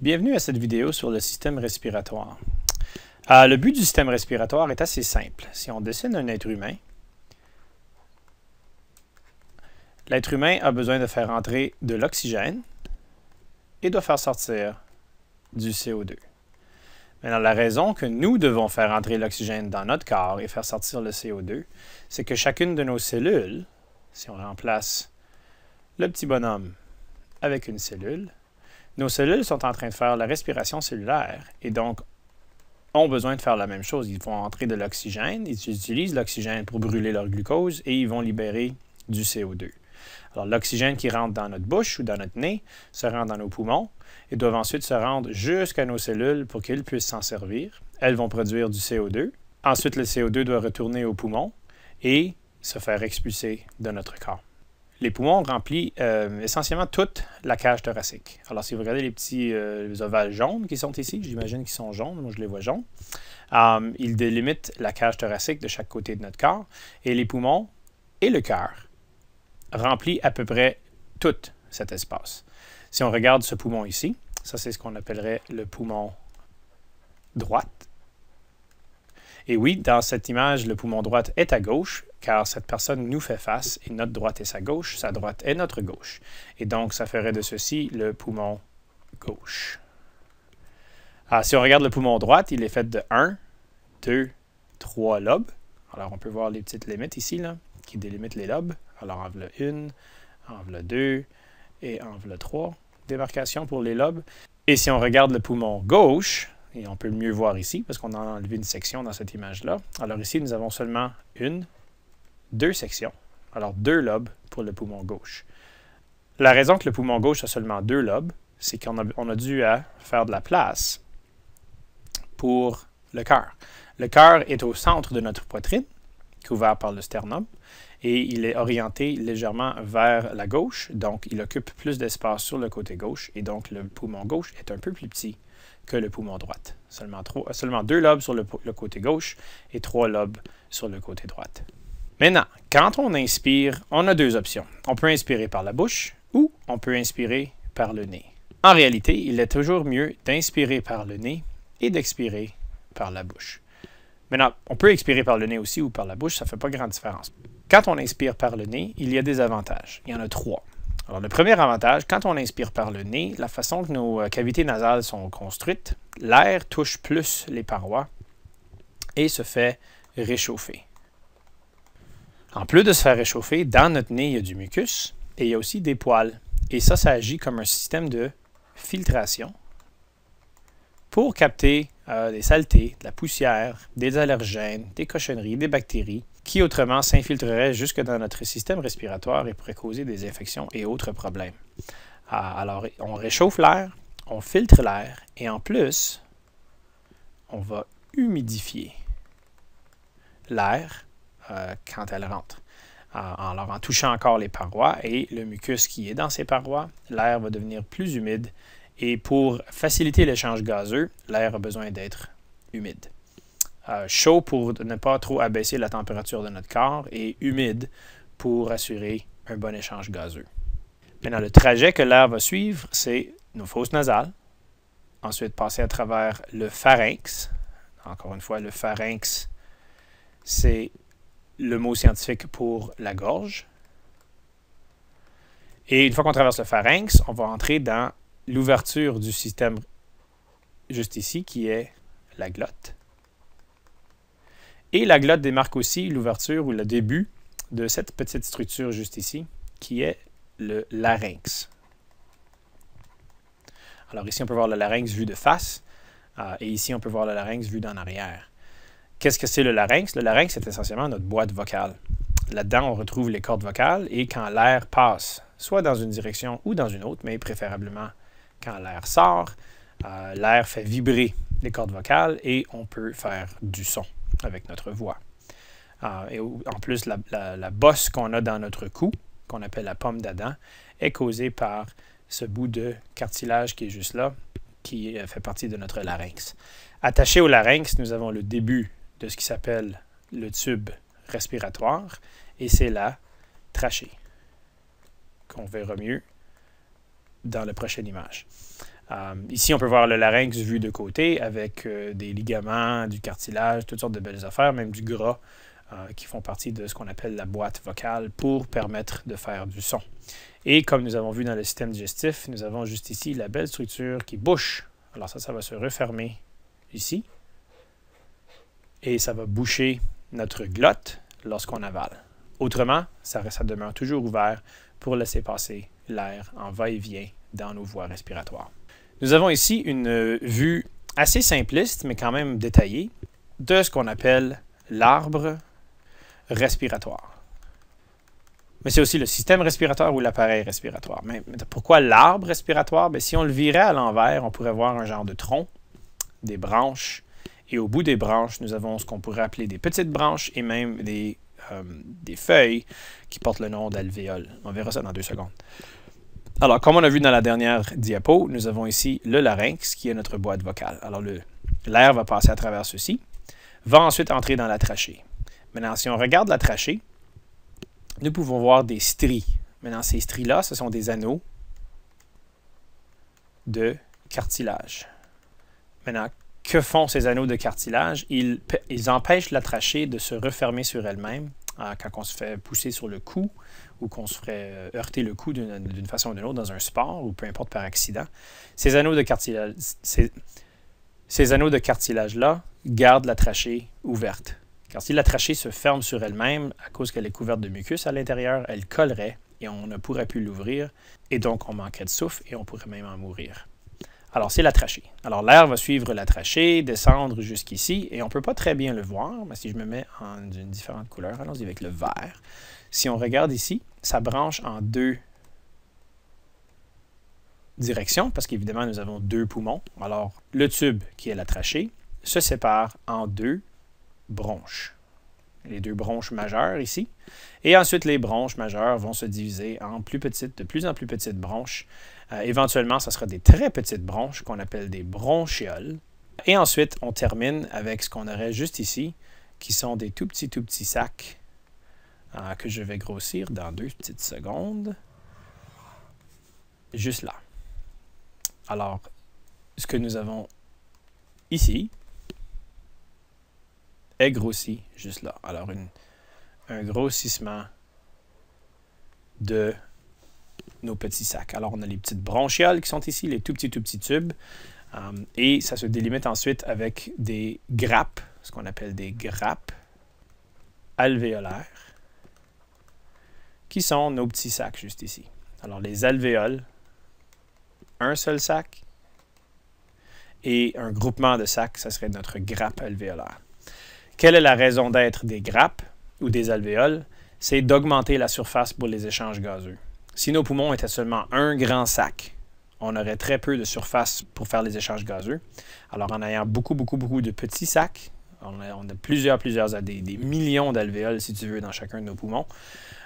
Bienvenue à cette vidéo sur le système respiratoire. Le but du système respiratoire est assez simple. Si on dessine un être humain, l'être humain a besoin de faire entrer de l'oxygène et doit faire sortir du CO2. Maintenant, la raison que nous devons faire entrer l'oxygène dans notre corps et faire sortir le CO2, c'est que chacune de nos cellules, si on remplace le petit bonhomme avec une cellule, nos cellules sont en train de faire la respiration cellulaire et donc ont besoin de faire la même chose. Ils vont entrer de l'oxygène, ils utilisent l'oxygène pour brûler leur glucose et ils vont libérer du CO2. Alors l'oxygène qui rentre dans notre bouche ou dans notre nez se rend dans nos poumons et doivent ensuite se rendre jusqu'à nos cellules pour qu'elles puissent s'en servir. Elles vont produire du CO2. Ensuite, le CO2 doit retourner aux poumons et se faire expulser de notre corps. Les poumons remplissent essentiellement toute la cage thoracique. Alors, si vous regardez les petits ovales jaunes qui sont ici, j'imagine qu'ils sont jaunes, moi je les vois jaunes, ils délimitent la cage thoracique de chaque côté de notre corps et les poumons et le cœur remplissent à peu près tout cet espace. Si on regarde ce poumon ici, ça c'est ce qu'on appellerait le poumon droit. Et oui, dans cette image, le poumon droit est à gauche, car cette personne nous fait face et notre droite est sa gauche est notre gauche. Et donc, ça ferait de ceci le poumon gauche. Si on regarde le poumon droit, il est fait de 1, 2, 3 lobes. Alors, on peut voir les petites limites ici, là, qui délimitent les lobes. Alors, en voilà 1, en voilà 2 et en voilà 3 démarcations pour les lobes. Et si on regarde le poumon gauche, et on peut le mieux voir ici, parce qu'on a enlevé une section dans cette image-là. Alors ici, nous avons seulement 1, 2 sections. Alors 2 lobes pour le poumon gauche. La raison que le poumon gauche a seulement 2 lobes, c'est qu'on a dû faire de la place pour le cœur. Le cœur est au centre de notre poitrine, couvert par le sternum, et il est orienté légèrement vers la gauche, donc il occupe plus d'espace sur le côté gauche, et donc le poumon gauche est un peu plus petit que le poumon droit. Seulement 2 lobes sur le côté gauche et 3 lobes sur le côté droit. Maintenant, quand on inspire, on a 2 options. On peut inspirer par la bouche ou on peut inspirer par le nez. En réalité, il est toujours mieux d'inspirer par le nez et d'expirer par la bouche. Maintenant, on peut expirer par le nez aussi ou par la bouche, ça ne fait pas grande différence. Quand on inspire par le nez, il y a des avantages. Il y en a 3. Alors, le premier avantage, quand on inspire par le nez, la façon que nos cavités nasales sont construites, l'air touche plus les parois et se fait réchauffer. En plus de se faire réchauffer, dans notre nez, il y a du mucus et il y a aussi des poils. Et ça agit comme un système de filtration pour capter des saletés, de la poussière, des allergènes, des cochonneries, des bactéries, qui autrement s'infiltrerait jusque dans notre système respiratoire et pourrait causer des infections et autres problèmes. Alors, on réchauffe l'air, on filtre l'air et en plus, on va humidifier l'air quand elle rentre. Alors, en touchant encore les parois et le mucus qui est dans ces parois, l'air va devenir plus humide et pour faciliter l'échange gazeux, l'air a besoin d'être humide. Chaud pour ne pas trop abaisser la température de notre corps et humide pour assurer un bon échange gazeux. Maintenant, le trajet que l'air va suivre, c'est nos fosses nasales, ensuite passer à travers le pharynx. Encore une fois, le pharynx, c'est le mot scientifique pour la gorge. Et une fois qu'on traverse le pharynx, on va entrer dans l'ouverture du système juste ici, qui est la glotte. Et la glotte démarque aussi l'ouverture ou le début de cette petite structure juste ici, qui est le larynx. Alors ici, on peut voir le larynx vu de face, et ici, on peut voir le larynx vu d'en arrière. Qu'est-ce que c'est le larynx? Le larynx, c'est essentiellement notre boîte vocale. Là-dedans, on retrouve les cordes vocales, et quand l'air passe, soit dans une direction ou dans une autre, mais préférablement quand l'air sort, l'air fait vibrer les cordes vocales, et on peut faire du son avec notre voix. Et en plus, la bosse qu'on a dans notre cou, qu'on appelle la pomme d'Adam, est causée par ce bout de cartilage qui est juste là, qui fait partie de notre larynx. Attaché au larynx, nous avons le début de ce qui s'appelle le tube respiratoire, et c'est la trachée, qu'on verra mieux dans la prochaine image. Ici, on peut voir le larynx vu de côté avec des ligaments, du cartilage, toutes sortes de belles affaires, même du gras qui font partie de ce qu'on appelle la boîte vocale pour permettre de faire du son. Et comme nous avons vu dans le système digestif, nous avons juste ici la belle structure qui bouche. Alors ça va se refermer ici et ça va boucher notre glotte lorsqu'on avale. Autrement, ça demeure toujours ouvert pour laisser passer l'air en va-et-vient dans nos voies respiratoires. Nous avons ici une vue assez simpliste, mais quand même détaillée, de ce qu'on appelle l'arbre respiratoire. Mais c'est aussi le système respiratoire ou l'appareil respiratoire. Mais pourquoi l'arbre respiratoire? Bien, si on le virait à l'envers, on pourrait voir un genre de tronc, des branches, et au bout des branches, nous avons ce qu'on pourrait appeler des petites branches et même des feuilles qui portent le nom d'alvéoles. On verra ça dans 2 secondes. Alors, comme on a vu dans la dernière diapo, nous avons ici le larynx qui est notre boîte vocale. Alors, l'air va passer à travers ceci, va ensuite entrer dans la trachée. Maintenant, si on regarde la trachée, nous pouvons voir des stries. Maintenant, ces stries-là, ce sont des anneaux de cartilage. Maintenant, que font ces anneaux de cartilage? Ils empêchent la trachée de se refermer sur elle-même quand on se fait pousser sur le cou ou qu'on se ferait heurter le cou d'une façon ou d'une autre dans un sport ou peu importe par accident. Ces anneaux de cartilage-là gardent la trachée ouverte. Car si la trachée se ferme sur elle-même, à cause qu'elle est couverte de mucus à l'intérieur, elle collerait et on ne pourrait plus l'ouvrir. Et donc, on manquerait de souffle et on pourrait même en mourir. Alors, c'est la trachée. Alors, l'air va suivre la trachée, descendre jusqu'ici, et on ne peut pas très bien le voir, mais si je me mets en une différente couleur, allons-y avec le vert. Si on regarde ici, ça branche en 2 directions, parce qu'évidemment, nous avons 2 poumons. Alors, le tube, qui est la trachée, se sépare en 2 bronches. Les 2 bronches majeures ici. Et ensuite, les bronches majeures vont se diviser en de plus en plus petites bronches. Éventuellement, ce sera des très petites bronches qu'on appelle des bronchioles. Et ensuite, on termine avec ce qu'on aurait juste ici, qui sont des tout petits sacs que je vais grossir dans 2 petites secondes. Juste là. Alors, ce que nous avons ici est grossi juste là. Alors, un grossissement de nos petits sacs. Alors, on a les petites bronchioles qui sont ici, les tout petits tubes. Et ça se délimite ensuite avec des grappes, ce qu'on appelle des grappes alvéolaires, qui sont nos petits sacs juste ici. Alors, les alvéoles, un seul sac, et un groupement de sacs, ça serait notre grappe alvéolaire. Quelle est la raison d'être des grappes ou des alvéoles? C'est d'augmenter la surface pour les échanges gazeux. Si nos poumons étaient seulement un grand sac, on aurait très peu de surface pour faire les échanges gazeux. Alors, en ayant beaucoup de petits sacs, on a des millions d'alvéoles, si tu veux, dans chacun de nos poumons.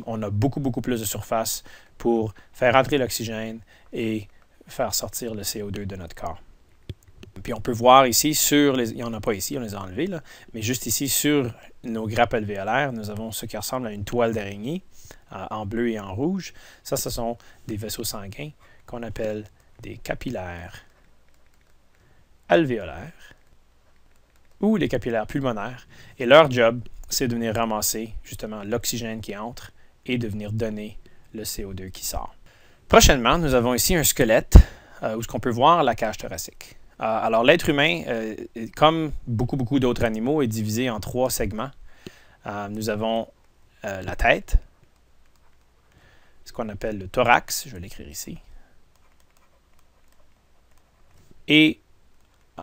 On a beaucoup plus de surface pour faire entrer l'oxygène et faire sortir le CO2 de notre corps. Puis on peut voir ici, il n'y en a pas ici, on les a enlevés, là, mais juste ici, sur nos grappes alvéolaires, nous avons ce qui ressemble à une toile d'araignée en bleu et en rouge. Ça, ce sont des vaisseaux sanguins qu'on appelle des capillaires alvéolaires ou les capillaires pulmonaires. Et leur job, c'est de venir ramasser justement l'oxygène qui entre et de venir donner le CO2 qui sort. Prochainement, nous avons ici un squelette où on peut voir la cage thoracique. Alors, l'être humain, comme beaucoup d'autres animaux, est divisé en 3 segments. Nous avons la tête, ce qu'on appelle le thorax, je vais l'écrire ici. Et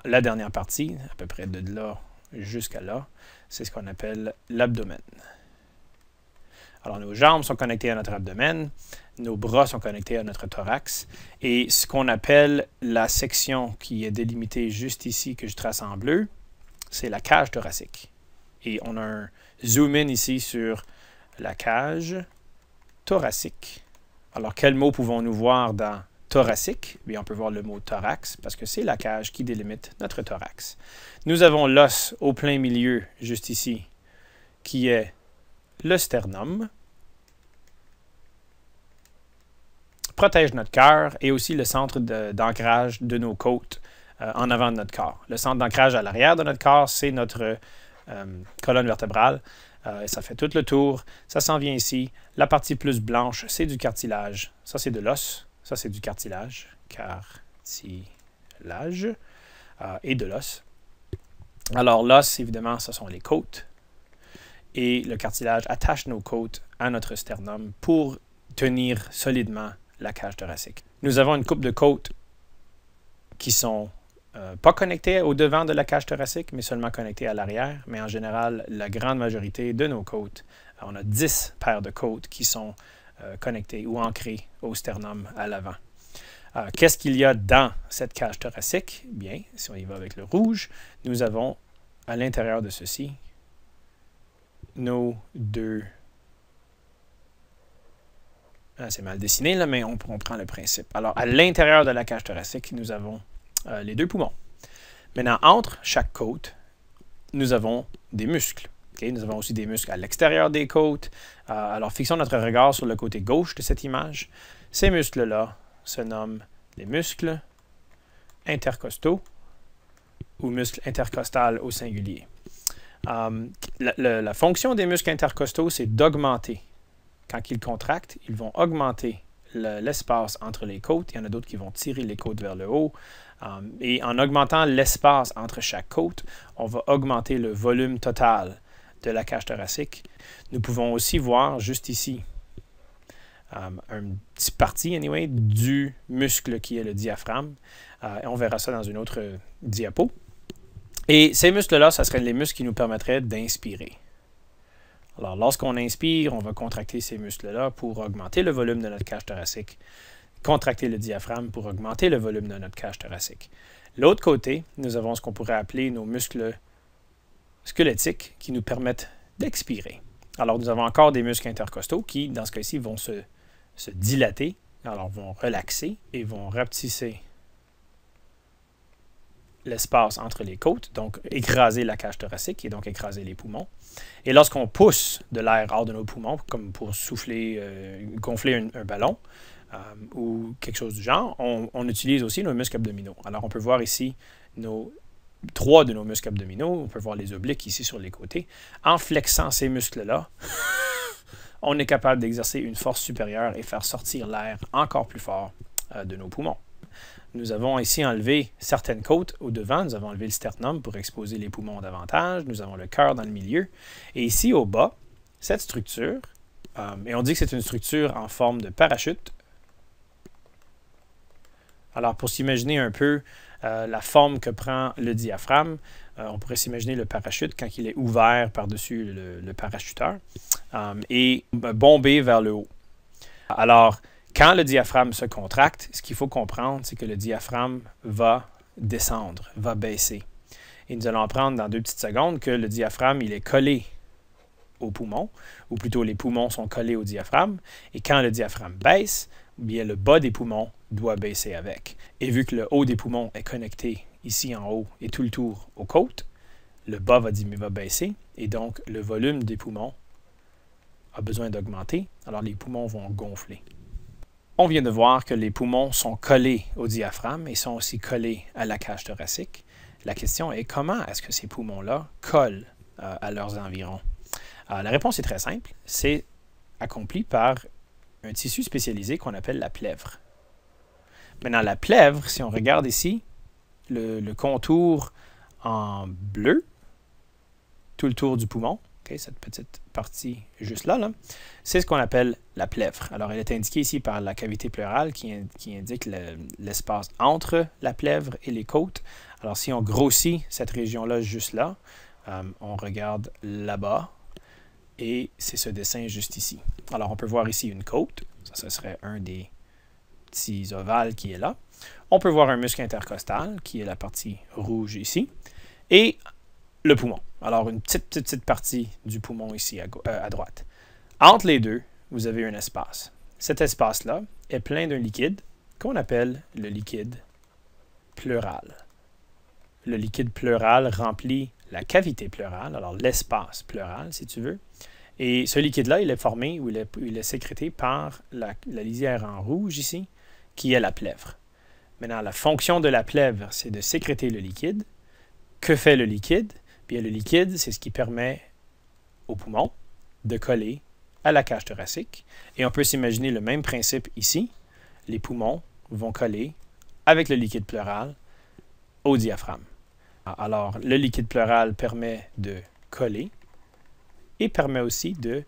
la dernière partie, à peu près de là jusqu'à là, c'est ce qu'on appelle l'abdomen. Alors, nos jambes sont connectées à notre abdomen, nos bras sont connectés à notre thorax, et ce qu'on appelle la section qui est délimitée juste ici, que je trace en bleu, c'est la cage thoracique. Et on a un zoom-in ici sur la cage thoracique. Alors, quel mot pouvons-nous voir dans thoracique? Bien, on peut voir le mot thorax, parce que c'est la cage qui délimite notre thorax. Nous avons l'os au plein milieu, juste ici, qui est le sternum. protège notre cœur et aussi le centre d'ancrage de nos côtes en avant de notre corps. Le centre d'ancrage à l'arrière de notre corps, c'est notre colonne vertébrale. Et ça fait tout le tour. Ça s'en vient ici. La partie plus blanche, c'est du cartilage. Ça, c'est de l'os. Ça, c'est du cartilage. Cartilage et de l'os. Alors, l'os, évidemment, ce sont les côtes. Et le cartilage attache nos côtes à notre sternum pour tenir solidement la cage thoracique. Nous avons une coupe de côtes qui sont pas connectées au devant de la cage thoracique, mais seulement connectées à l'arrière. Mais en général, la grande majorité de nos côtes, on a 10 paires de côtes qui sont connectées ou ancrées au sternum à l'avant. Qu'est-ce qu'il y a dans cette cage thoracique? Bien, si on y va avec le rouge, nous avons à l'intérieur de ceci nos deux... c'est mal dessiné, là, mais on prend le principe. Alors, à l'intérieur de la cage thoracique, nous avons les deux poumons. Maintenant, entre chaque côte, nous avons des muscles. Okay? Nous avons aussi des muscles à l'extérieur des côtes. Alors, fixons notre regard sur le côté gauche de cette image. Ces muscles-là se nomment les muscles intercostaux ou muscles intercostales au singulier. La fonction des muscles intercostaux, c'est d'augmenter. Quand ils contractent, ils vont augmenter l'espace entre les côtes. Il y en a d'autres qui vont tirer les côtes vers le haut. Et en augmentant l'espace entre chaque côte, on va augmenter le volume total de la cage thoracique. Nous pouvons aussi voir juste ici une petite partie anyway, du muscle qui est le diaphragme. Et on verra ça dans une autre diapo. Et ces muscles-là, ce seraient les muscles qui nous permettraient d'inspirer. Alors, lorsqu'on inspire, on va contracter ces muscles-là pour augmenter le volume de notre cage thoracique, contracter le diaphragme pour augmenter le volume de notre cage thoracique. L'autre côté, nous avons ce qu'on pourrait appeler nos muscles squelettiques qui nous permettent d'expirer. Alors, nous avons encore des muscles intercostaux qui, dans ce cas-ci, vont se dilater, alors vont relaxer et vont rapetisser l'espace entre les côtes, donc écraser la cage thoracique et donc écraser les poumons. Et lorsqu'on pousse de l'air hors de nos poumons, comme pour souffler, gonfler un ballon ou quelque chose du genre, on utilise aussi nos muscles abdominaux. Alors on peut voir ici trois de nos muscles abdominaux, on peut voir les obliques ici sur les côtés. En flexant ces muscles-là, on est capable d'exercer une force supérieure et faire sortir l'air encore plus fort de nos poumons. Nous avons ici enlevé certaines côtes au devant. Nous avons enlevé le sternum pour exposer les poumons davantage. Nous avons le cœur dans le milieu. Et ici, au bas, cette structure, et on dit que c'est une structure en forme de parachute. Alors, pour s'imaginer un peu la forme que prend le diaphragme, on pourrait s'imaginer le parachute quand il est ouvert par-dessus le parachuteur et bombé vers le haut. Alors, quand le diaphragme se contracte, ce qu'il faut comprendre, c'est que le diaphragme va descendre, va baisser. Et nous allons apprendre dans 2 petites secondes que le diaphragme, il est collé aux poumons, ou plutôt les poumons sont collés au diaphragme. Et quand le diaphragme baisse, bien le bas des poumons doit baisser avec. Et vu que le haut des poumons est connecté ici en haut et tout le tour aux côtes, le bas va baisser et donc le volume des poumons a besoin d'augmenter. Alors les poumons vont gonfler. On vient de voir que les poumons sont collés au diaphragme et sont aussi collés à la cage thoracique. La question est comment est-ce que ces poumons-là collent à leurs environs? La réponse est très simple. C'est accompli par un tissu spécialisé qu'on appelle la plèvre. Maintenant, la plèvre, si on regarde ici, le contour en bleu, tout le tour du poumon, okay, cette petite partie juste là, c'est ce qu'on appelle la plèvre. Alors, elle est indiquée ici par la cavité pleurale qui indique l'espace entre la plèvre et les côtes. Alors, si on grossit cette région-là juste là, on regarde là-bas et c'est ce dessin juste ici. Alors, on peut voir ici une côte. Ça, ce serait un des petits ovales qui est là. On peut voir un muscle intercostal qui est la partie rouge ici. Et le poumon. Alors, une petite partie du poumon ici à droite. Entre les deux, vous avez un espace. Cet espace-là est plein d'un liquide qu'on appelle le liquide pleural. Le liquide pleural remplit la cavité pleurale, alors l'espace pleural, si tu veux. Et ce liquide-là, il est formé ou il est sécrété par la lisière en rouge ici, qui est la plèvre. Maintenant, la fonction de la plèvre, c'est de sécréter le liquide. Que fait le liquide? Bien, le liquide, c'est ce qui permet au poumon de coller à la cage thoracique. Et on peut s'imaginer le même principe ici. Les poumons vont coller avec le liquide pleural au diaphragme. Alors, le liquide pleural permet de coller et permet aussi de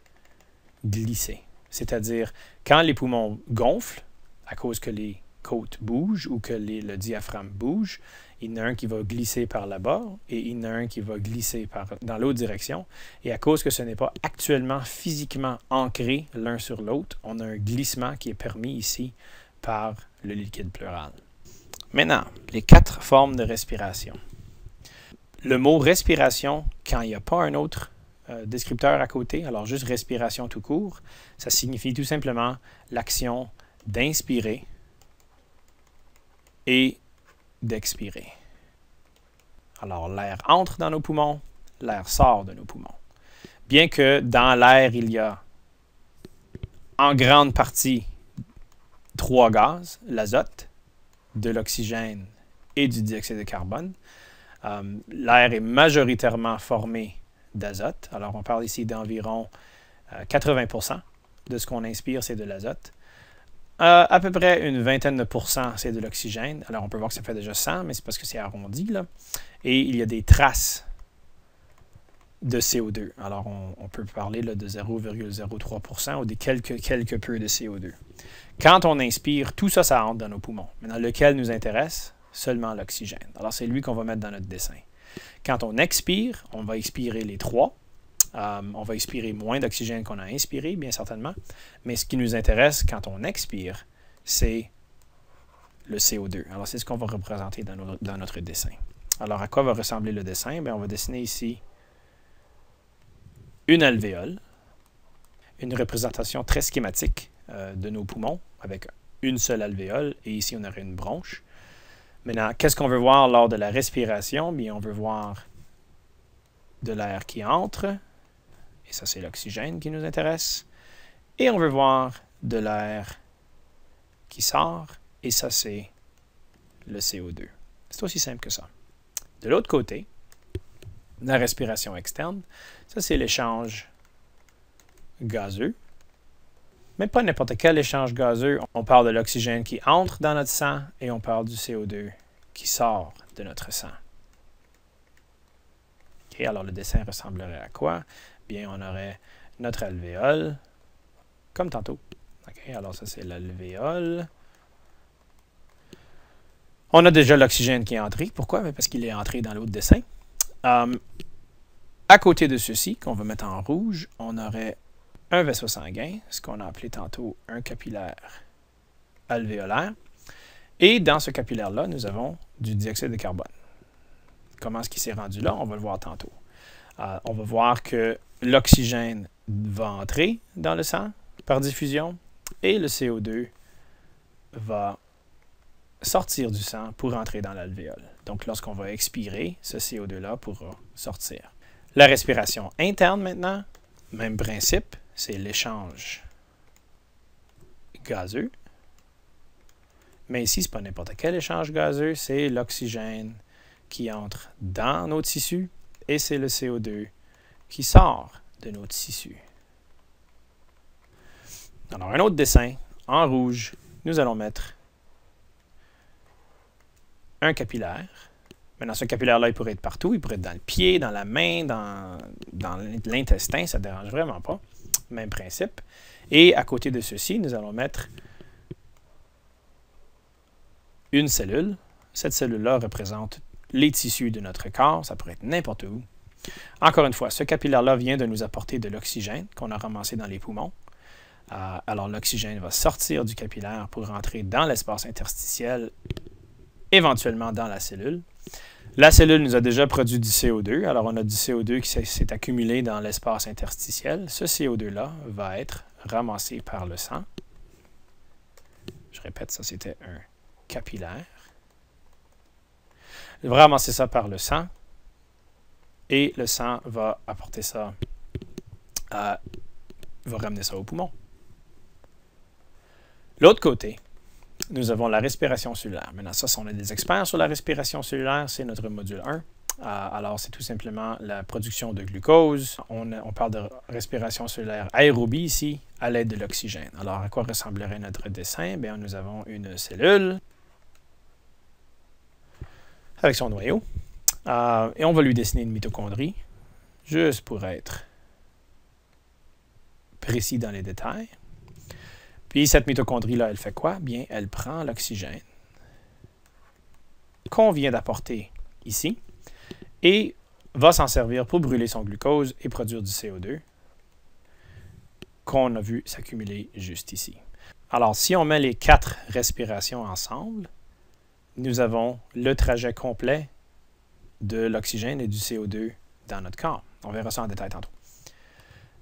glisser. C'est-à-dire, quand les poumons gonflent, à cause que les côtes bougent ou que le diaphragme bouge, il y en a un qui va glisser par là-bas et il y en a un qui va glisser dans l'autre direction. Et à cause que ce n'est pas actuellement physiquement ancré l'un sur l'autre, on a un glissement qui est permis ici par le liquide pleural. Maintenant, les 4 formes de respiration. Le mot respiration, quand il n'y a pas un autre descripteur à côté, alors juste respiration tout court, ça signifie tout simplement l'action d'inspirer et d'expirer. Alors l'air entre dans nos poumons, l'air sort de nos poumons. Bien que dans l'air, il y a en grande partie 3 gaz, l'azote, de l'oxygène et du dioxyde de carbone, l'air est majoritairement formé d'azote. Alors, on parle ici d'environ 80% de ce qu'on inspire, c'est de l'azote. À peu près une vingtaine de pourcents, c'est de l'oxygène. Alors, on peut voir que ça fait déjà 100, mais c'est parce que c'est arrondi, là. Et il y a des traces de CO2. Alors, on peut parler là, de 0,03% ou de quelque peu de CO2. Quand on inspire, tout ça, ça entre dans nos poumons. Maintenant, lequel nous intéresse? Seulement l'oxygène. Alors, c'est lui qu'on va mettre dans notre dessin. Quand on expire, on va expirer les 3. On va expirer moins d'oxygène qu'on a inspiré, bien certainement. Mais ce qui nous intéresse quand on expire, c'est le CO2. Alors, c'est ce qu'on va représenter dans notre dessin. Alors, à quoi va ressembler le dessin? Bien, on va dessiner ici une alvéole, une représentation très schématique de nos poumons avec une seule alvéole. Et ici, on aurait une bronche. Maintenant, qu'est-ce qu'on veut voir lors de la respiration? Bien, on veut voir de l'air qui entre, et ça, c'est l'oxygène qui nous intéresse. Et on veut voir de l'air qui sort, et ça, c'est le CO2. C'est aussi simple que ça. De l'autre côté, la respiration externe, ça, c'est l'échange gazeux. Mais pas n'importe quel échange gazeux. On parle de l'oxygène qui entre dans notre sang et on parle du CO2 qui sort de notre sang. OK, alors le dessin ressemblerait à quoi? Bien, on aurait notre alvéole, comme tantôt. OK, alors ça, c'est l'alvéole. On a déjà l'oxygène qui est entré. Pourquoi? Parce qu'il est entré dans l'autre dessin. À côté de ceci, qu'on va mettre en rouge, on aurait un vaisseau sanguin, ce qu'on a appelé tantôt un capillaire alvéolaire. Et dans ce capillaire-là, nous avons du dioxyde de carbone. Comment est-ce qu'il s'est rendu là? On va le voir tantôt. On va voir que l'oxygène va entrer dans le sang par diffusion et le CO2 va sortir du sang pour entrer dans l'alvéole. Donc, lorsqu'on va expirer, ce CO2-là pourra sortir. La respiration interne maintenant, même principe, c'est l'échange gazeux. Mais ici, ce n'est pas n'importe quel échange gazeux, c'est l'oxygène qui entre dans nos tissus et c'est le CO2 qui sort de nos tissus. Alors, un autre dessin, en rouge, nous allons mettre un capillaire. Maintenant, ce capillaire-là, il pourrait être partout. Il pourrait être dans le pied, dans la main, dans l'intestin. Ça ne dérange vraiment pas. Même principe. Et à côté de ceci, nous allons mettre une cellule. Cette cellule-là représente les tissus de notre corps. Ça pourrait être n'importe où. Encore une fois, ce capillaire-là vient de nous apporter de l'oxygène qu'on a ramassé dans les poumons. Alors, l'oxygène va sortir du capillaire pour rentrer dans l'espace interstitiel, éventuellement dans la cellule. La cellule nous a déjà produit du CO2. Alors, on a du CO2 qui s'est accumulé dans l'espace interstitiel. Ce CO2-là va être ramassé par le sang. Je répète, ça, c'était un capillaire. Il va ramasser ça par le sang. Et le sang va apporter ça va ramener ça au poumon. L'autre côté, nous avons la respiration cellulaire. Maintenant, ça, si on est des experts sur la respiration cellulaire, c'est notre module 1. Alors, c'est tout simplement la production de glucose. On parle de respiration cellulaire aérobie ici, à l'aide de l'oxygène. Alors, à quoi ressemblerait notre dessin? Bien, nous avons une cellule avec son noyau. Et on va lui dessiner une mitochondrie, juste pour être précis dans les détails. Puis, cette mitochondrie-là, elle fait quoi? Bien, elle prend l'oxygène qu'on vient d'apporter ici et va s'en servir pour brûler son glucose et produire du CO2 qu'on a vu s'accumuler juste ici. Alors, si on met les 4 respirations ensemble, nous avons le trajet complet de l'oxygène et du CO2 dans notre corps. On verra ça en détail tantôt.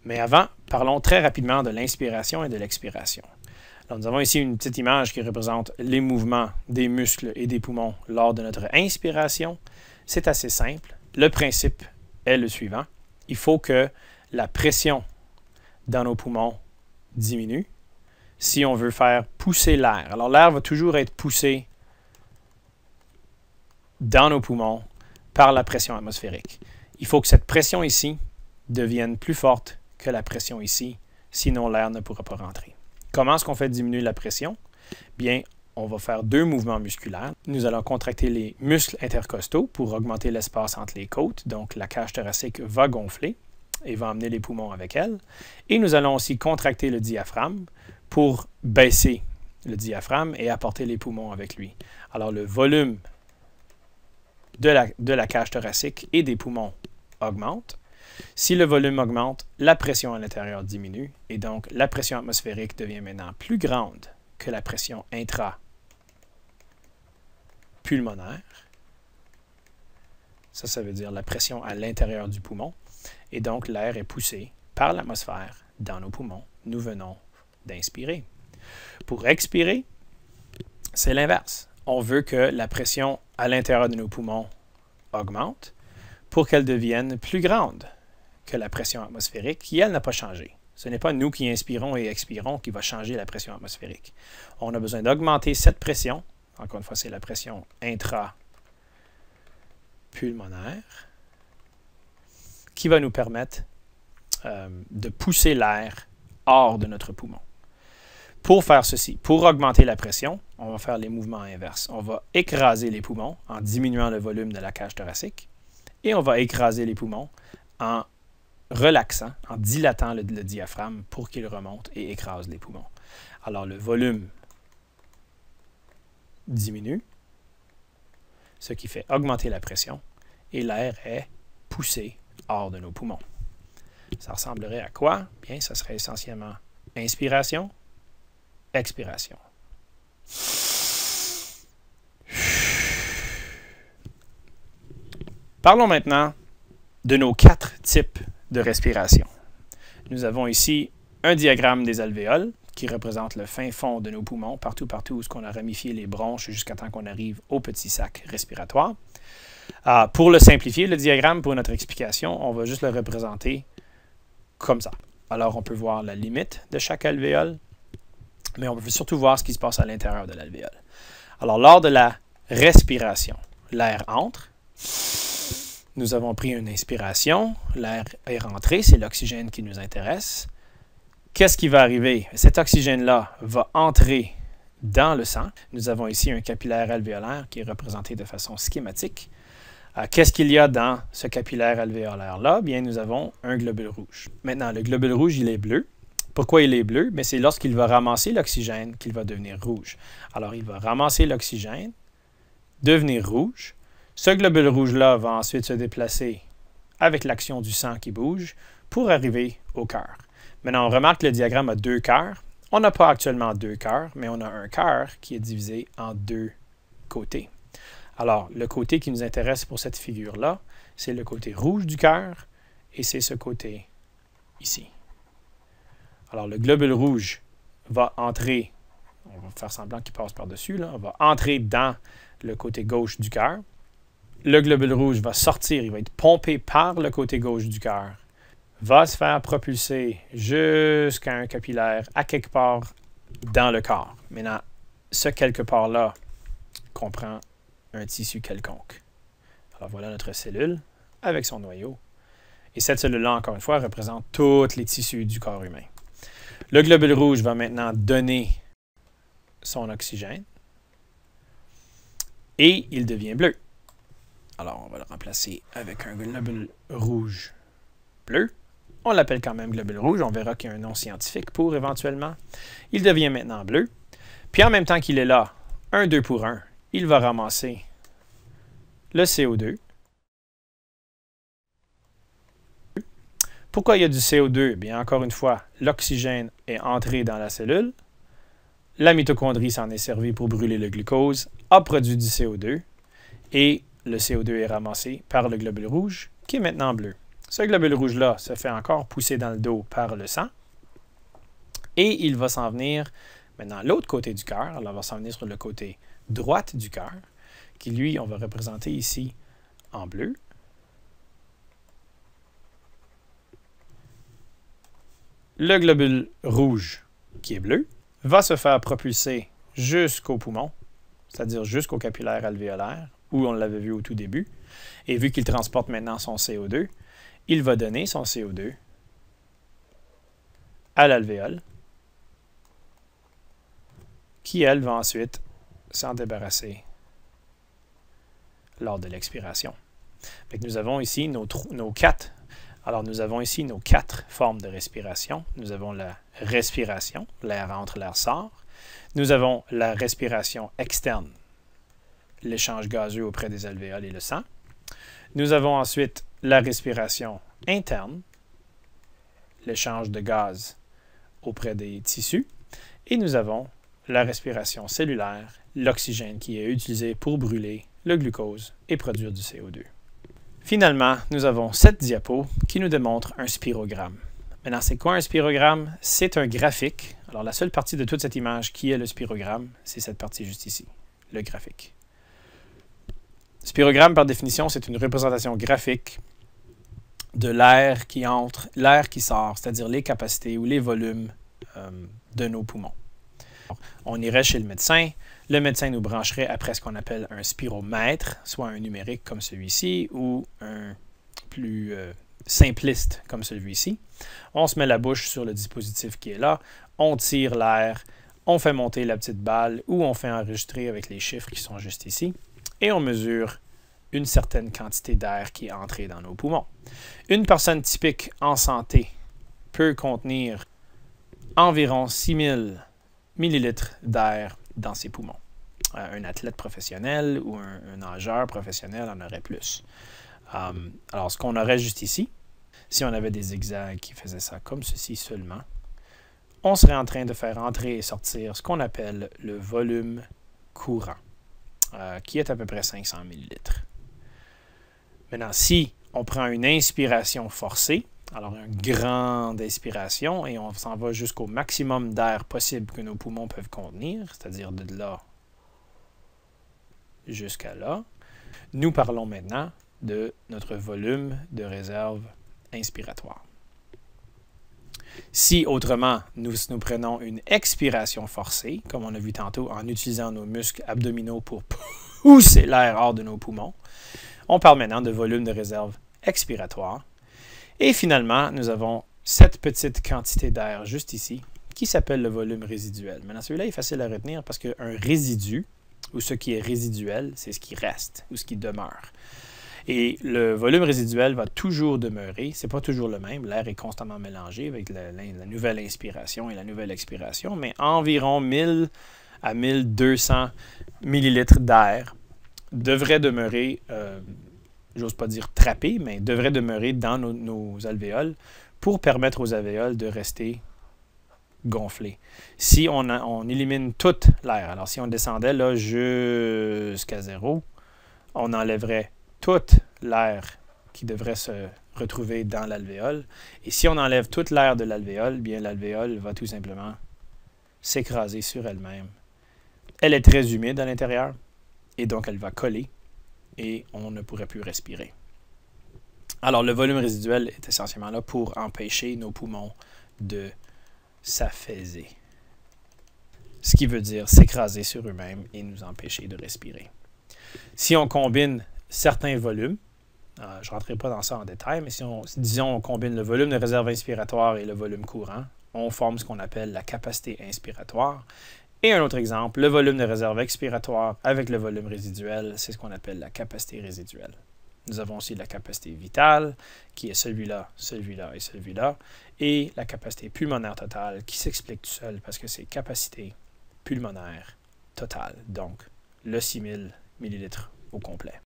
Mais avant, parlons très rapidement de l'inspiration et de l'expiration. Alors, nous avons ici une petite image qui représente les mouvements des muscles et des poumons lors de notre inspiration. C'est assez simple. Le principe est le suivant. Il faut que la pression dans nos poumons diminue si on veut faire pousser l'air. Alors, l'air va toujours être poussé dans nos poumons par la pression atmosphérique. Il faut que cette pression ici devienne plus forte que la pression ici, sinon l'air ne pourra pas rentrer. Comment est-ce qu'on fait diminuer la pression? Bien, on va faire 2 mouvements musculaires. Nous allons contracter les muscles intercostaux pour augmenter l'espace entre les côtes. Donc, la cage thoracique va gonfler et va emmener les poumons avec elle. Et nous allons aussi contracter le diaphragme pour baisser le diaphragme et apporter les poumons avec lui. Alors, le volume de la cage thoracique et des poumons augmente. Si le volume augmente, la pression à l'intérieur diminue et donc la pression atmosphérique devient maintenant plus grande que la pression intrapulmonaire. Ça veut dire la pression à l'intérieur du poumon. Et donc l'air est poussé par l'atmosphère dans nos poumons. Nous venons d'inspirer. Pour expirer, c'est l'inverse. On veut que la pression à l'intérieur de nos poumons augmente pour qu'elle devienne plus grande que la pression atmosphérique, qui, elle, n'a pas changé. Ce n'est pas nous qui inspirons et expirons qui va changer la pression atmosphérique. On a besoin d'augmenter cette pression. Encore une fois, c'est la pression intrapulmonaire qui va nous permettre de pousser l'air hors de notre poumon. Pour faire ceci, pour augmenter la pression, on va faire les mouvements inverses. On va écraser les poumons en diminuant le volume de la cage thoracique et on va écraser les poumons en relaxant, en dilatant le diaphragme pour qu'il remonte et écrase les poumons. Alors, le volume diminue, ce qui fait augmenter la pression et l'air est poussé hors de nos poumons. Ça ressemblerait à quoi? Bien, ça serait essentiellement inspiration, expiration. Parlons maintenant de nos 4 types de respiration. Nous avons ici un diagramme des alvéoles qui représente le fin fond de nos poumons, partout où on a ramifié les bronches jusqu'à temps qu'on arrive au petit sac respiratoire. Pour le simplifier, le diagramme, pour notre explication, on va juste le représenter comme ça. Alors, on peut voir la limite de chaque alvéole, mais on peut surtout voir ce qui se passe à l'intérieur de l'alvéole. Alors, lors de la respiration, l'air entre. Nous avons pris une inspiration, l'air est rentré, c'est l'oxygène qui nous intéresse. Qu'est-ce qui va arriver? Cet oxygène-là va entrer dans le sang. Nous avons ici un capillaire alvéolaire qui est représenté de façon schématique. Qu'est-ce qu'il y a dans ce capillaire alvéolaire-là? Bien, nous avons un globule rouge. Maintenant, le globule rouge, il est bleu. Pourquoi il est bleu? Bien, c'est lorsqu'il va ramasser l'oxygène qu'il va devenir rouge. Alors, il va ramasser l'oxygène, devenir rouge. Ce globule rouge-là va ensuite se déplacer avec l'action du sang qui bouge pour arriver au cœur. Maintenant, on remarque que le diagramme a 2 cœurs. On n'a pas actuellement 2 cœurs, mais on a un cœur qui est divisé en 2 côtés. Alors, le côté qui nous intéresse pour cette figure-là, c'est le côté rouge du cœur et c'est ce côté ici. Alors, le globule rouge va entrer, on va faire semblant qu'il passe par-dessus, on va entrer dans le côté gauche du cœur. Le globule rouge va sortir, il va être pompé par le côté gauche du cœur va se faire propulser jusqu'à un capillaire à quelque part dans le corps. Maintenant, ce quelque part-là comprend un tissu quelconque. Alors voilà notre cellule avec son noyau. Et cette cellule-là, encore une fois, représente tous les tissus du corps humain. Le globule rouge va maintenant donner son oxygène et il devient bleu. Alors, on va le remplacer avec un globule rouge bleu. On l'appelle quand même globule rouge. On verra qu'il y a un nom scientifique pour éventuellement. Il devient maintenant bleu. Puis en même temps qu'il est là, un 2 pour 1, il va ramasser le CO2. Pourquoi il y a du CO2? Bien, encore une fois, l'oxygène est entré dans la cellule. La mitochondrie s'en est servie pour brûler le glucose, a produit du CO2 et le CO2 est ramassé par le globule rouge qui est maintenant bleu. Ce globule rouge-là se fait encore pousser dans le dos par le sang et il va s'en venir maintenant l'autre côté du cœur. Alors, il va s'en venir sur le côté droit du cœur qui, lui, on va représenter ici en bleu. Le globule rouge, qui est bleu, va se faire propulser jusqu'au poumon, c'est-à-dire jusqu'au capillaire alvéolaire, où on l'avait vu au tout début. Et vu qu'il transporte maintenant son CO2, il va donner son CO2 à l'alvéole, qui, elle, va ensuite s'en débarrasser lors de l'expiration. Nous avons ici nos quatre. Alors, nous avons ici nos 4 formes de respiration. Nous avons la respiration, l'air entre, l'air sort. Nous avons la respiration externe, l'échange gazeux auprès des alvéoles et le sang. Nous avons ensuite la respiration interne, l'échange de gaz auprès des tissus. Et nous avons la respiration cellulaire, l'oxygène qui est utilisé pour brûler le glucose et produire du CO2. Finalement, nous avons cette diapo qui nous démontre un spirogramme. Maintenant, c'est quoi un spirogramme? C'est un graphique. Alors, la seule partie de toute cette image qui est le spirogramme, c'est cette partie juste ici, le graphique. Spirogramme, par définition, c'est une représentation graphique de l'air qui entre, l'air qui sort, c'est-à-dire les capacités ou les volumes de nos poumons. On irait chez le médecin nous brancherait après ce qu'on appelle un spiromètre, soit un numérique comme celui-ci ou un plus simpliste comme celui-ci. On se met la bouche sur le dispositif qui est là, on tire l'air, on fait monter la petite balle ou on fait enregistrer avec les chiffres qui sont juste ici et on mesure une certaine quantité d'air qui est entrée dans nos poumons. Une personne typique en santé peut contenir environ 6000 millilitres d'air dans ses poumons. Un athlète professionnel ou un nageur professionnel en aurait plus. Alors, ce qu'on aurait juste ici, si on avait des zigzags qui faisaient ça comme ceci seulement, on serait en train de faire entrer et sortir ce qu'on appelle le volume courant, qui est à peu près 500 millilitres. Maintenant, si on prend une inspiration forcée, alors une grande inspiration, et on s'en va jusqu'au maximum d'air possible que nos poumons peuvent contenir, c'est-à-dire de là jusqu'à là, nous parlons maintenant de notre volume de réserve inspiratoire. Si, autrement, nous prenons une expiration forcée, comme on a vu tantôt, en utilisant nos muscles abdominaux pour pousser l'air hors de nos poumons, on parle maintenant de volume de réserve expiratoire. Et finalement, nous avons cette petite quantité d'air juste ici, qui s'appelle le volume résiduel. Maintenant, celui-là est facile à retenir parce qu'un résidu, ou ce qui est résiduel, c'est ce qui reste, ou ce qui demeure. Et le volume résiduel va toujours demeurer, ce n'est pas toujours le même, l'air est constamment mélangé avec la nouvelle inspiration et la nouvelle expiration, mais environ 1000 à 1200 millilitres d'air devrait demeurer, j'ose pas dire trappé, mais devrait demeurer dans nos alvéoles pour permettre aux alvéoles de rester gonflées. Si on élimine toute l'air, alors si on descendait là jusqu'à 0, on enlèverait toute l'air qui devrait se retrouver dans l'alvéole. Et si on enlève toute l'air de l'alvéole, bien l'alvéole va tout simplement s'écraser sur elle-même. Elle est très humide à l'intérieur et donc elle va coller et on ne pourrait plus respirer. Alors, le volume résiduel est essentiellement là pour empêcher nos poumons de s'affaisser. Ce qui veut dire s'écraser sur eux-mêmes et nous empêcher de respirer. Si on combine certains volumes, je ne rentrerai pas dans ça en détail, mais si disons on combine le volume de réserve inspiratoire et le volume courant, on forme ce qu'on appelle la capacité inspiratoire. Et un autre exemple, le volume de réserve expiratoire avec le volume résiduel, c'est ce qu'on appelle la capacité résiduelle. Nous avons aussi la capacité vitale, qui est celui-là, celui-là et celui-là, et la capacité pulmonaire totale, qui s'explique tout seul parce que c'est capacité pulmonaire totale, donc le 6000 ml au complet.